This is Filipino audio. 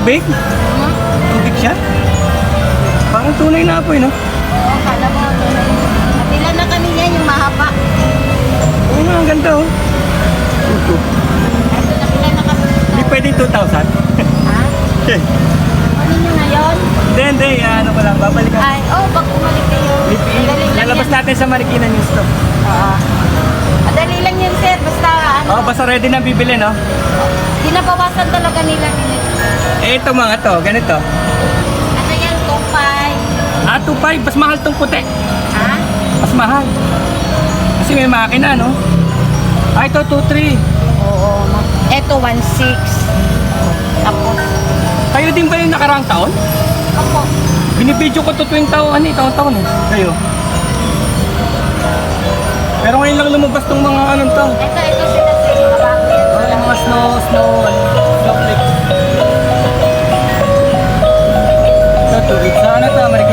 Tubig? Tubig siya? Parang tunay na apoy, no? Oo, kala mo. Ilan na kami niya yung mahaba. Oo nga, ang ganda, oh. Ito na ilan na kami. Hindi pwedeng 2,000. Ha? Ano nyo ngayon? Hindi, ano ko lang, babalik ako. Ay, pag umalik kayo. Madali lang Lalabas yan. natin sa Marikina News to. Oo. Madali lang yun, sir. Basta, Oh, basta ready na bibili, no? Dinabawasan talaga nila. Eh, ito mga to, ganito. Ano yan, 2.5. 2.5, mas mahal tong puti. Ha? Mas mahal. Kasi may makina, no? Ito 2.3. Oo. Ito, 1.6. Tapos, Kayo din ba yung nakaraang taon? ako. Binibidyo ko to tuwing taon, taon-taon eh. Kayo. Pero ngayon lang lumabas tong mga anong to. Ito sila sa mga bakit. Ay, mga snowflakes. Ito, 2 weeks. Ano to, American